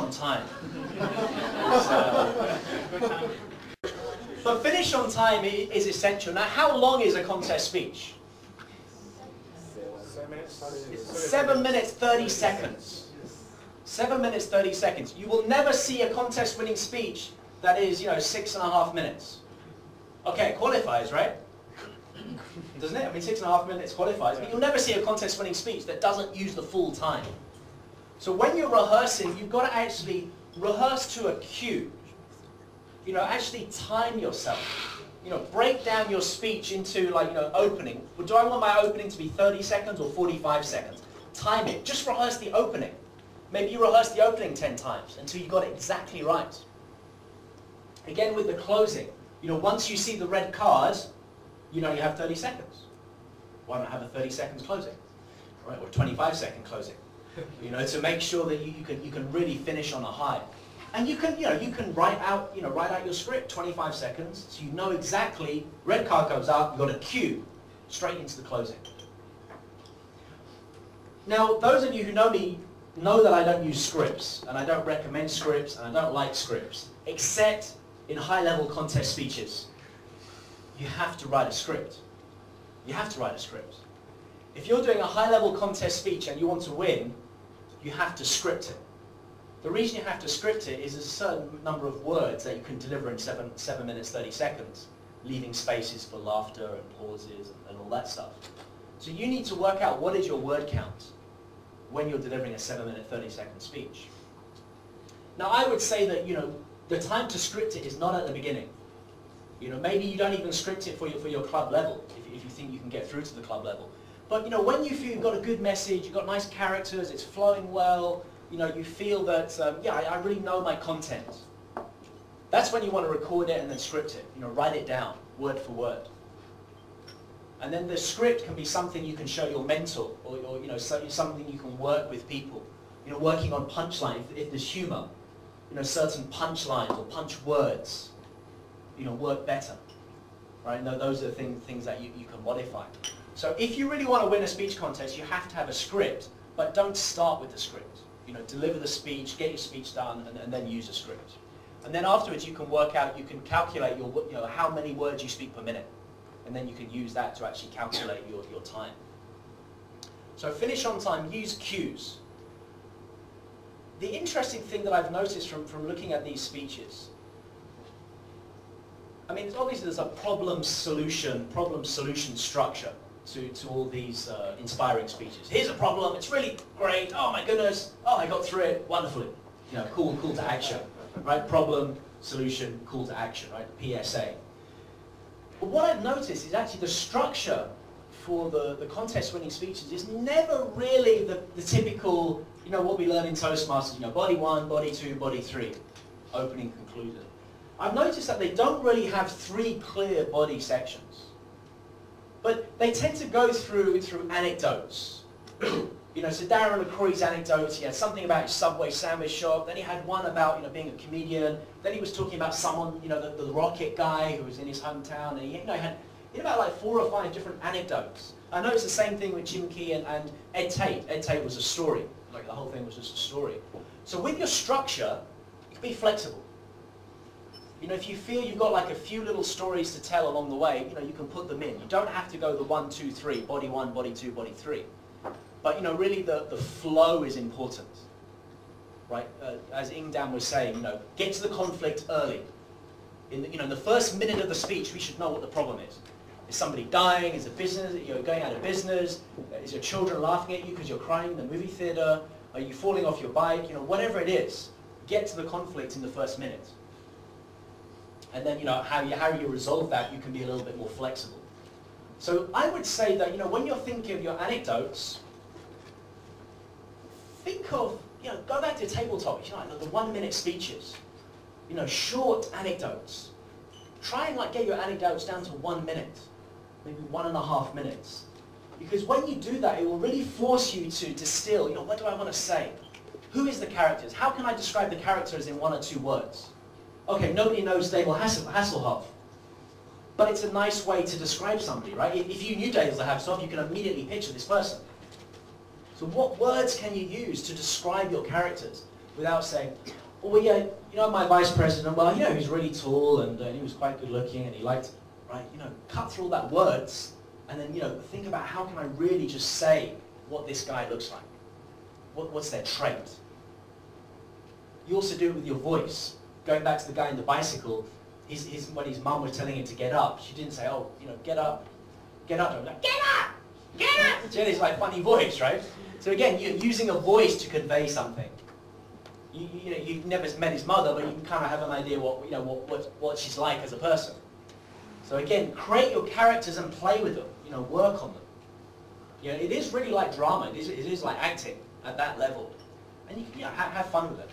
on time. But finish on time is essential. Now, how long is a contest speech? 7 minutes 30 seconds. 7 minutes 30 seconds. You will never see a contest winning speech that is, 6.5 minutes. Okay, it qualifies, right? Doesn't it? I mean, 6.5 minutes qualifies, but you'll never see a contest winning speech that doesn't use the full time. So when you're rehearsing, you've got to actually rehearse to a cue. Actually time yourself. Break down your speech into opening. Well, do I want my opening to be 30 seconds or 45 seconds? Time it. Just rehearse the opening. Maybe you rehearse the opening 10 times until you got it exactly right. Again with the closing. Once you see the red card, you have 30 seconds. Why not have a 30 seconds closing? Right? Or a 25-second closing. To make sure that you can really finish on a high. And you can write out your script 25 seconds, so you know exactly, red card goes up, you've got a cue straight into the closing. Now, those of you who know me know that I don't use scripts, and I don't recommend scripts, and I don't like scripts, except in high-level contest speeches. You have to write a script. You have to write a script. If you're doing a high-level contest speech and you want to win, you have to script it. The reason you have to script it is there's a certain number of words that you can deliver in 7 minutes 30 seconds, leaving spaces for laughter and pauses and all that stuff. So you need to work out what is your word count when you're delivering a 7 minute 30 second speech. Now I would say that the time to script it is not at the beginning. Maybe you don't even script it for your club level if you think you can get through to the club level. But when you feel you've got a good message, you've got nice characters, it's flowing well, you feel that, I really know my content. That's when you want to record it and then script it. Write it down, word for word. And then the script can be something you can show your mentor, or something you can work with people. Working on punchline, if there's humour. Certain punchlines or punch words, work better. Right? Those are the things that you can modify. So if you really want to win a speech contest, you have to have a script, but don't start with the script. Deliver the speech, get your speech done, and then use a script. And then afterwards you can work out, you can calculate how many words you speak per minute. And then you can use that to actually calculate your time. So finish on time, use cues. The interesting thing that I've noticed from looking at these speeches, I mean, obviously there's a problem-solution structure to all these inspiring speeches. Here's a problem, it's really great, oh my goodness, oh I got through it, wonderfully. Call to action, right? Problem, solution, call to action, right? PSA. But what I've noticed is actually the structure for the contest-winning speeches is never really the typical, what we learn in Toastmasters, body 1, body 2, body 3, opening, conclusion. I've noticed that they don't really have 3 clear body sections. But they tend to go through anecdotes. So Darren LaCroix's anecdotes, he had something about his Subway sandwich shop, then he had one about being a comedian, then he was talking about someone, the rocket guy who was in his hometown, and he had about like 4 or 5 different anecdotes. I noticed the same thing with Jim Key and Ed Tate. Ed Tate was a story, like the whole thing was just a story. So with your structure, you can be flexible. If you feel you've got like a few little stories to tell along the way, you can put them in. You don't have to go the 1, 2, 3, body 1, body 2, body 3. But really the flow is important, right? As Ingdam was saying, get to the conflict early. In the first minute of the speech, we should know what the problem is. Is somebody dying? Is a business going out of business? Is your children laughing at you because you're crying in the movie theater? Are you falling off your bike? Whatever it is, get to the conflict in the first minute. And then, how you resolve that, you can be a little bit more flexible. So I would say that, when you're thinking of your anecdotes, think of, go back to tabletop, like the 1-minute speeches, short anecdotes. Try and get your anecdotes down to 1 minute, maybe 1.5 minutes. Because when you do that, it will really force you to distill, what do I want to say? Who is the characters? How can I describe the characters in 1 or 2 words? Okay, nobody knows David Hasselhoff, but it's a nice way to describe somebody, right? If you knew David Hasselhoff, you can immediately picture this person. So what words can you use to describe your characters? without saying, oh, well, yeah, you know, my vice president, well, you know, he's really tall and he was quite good looking and he liked, right, you know, cut through all that words and then, you know, think about how can I really just say what this guy looks like. What's their trait? You also do it with your voice. Going back to the guy in the bicycle, when his mum was telling him to get up, she didn't say, oh, you know, get up. I'm like, get up! Get up! Jenny's like funny voice, right? So again, you're using a voice to convey something. You know, you've never met his mother, but you can kind of have an idea what she's like as a person. So again, create your characters and play with them. You know, work on them. You know, it is really like drama. It is like acting at that level, and you can have fun with it.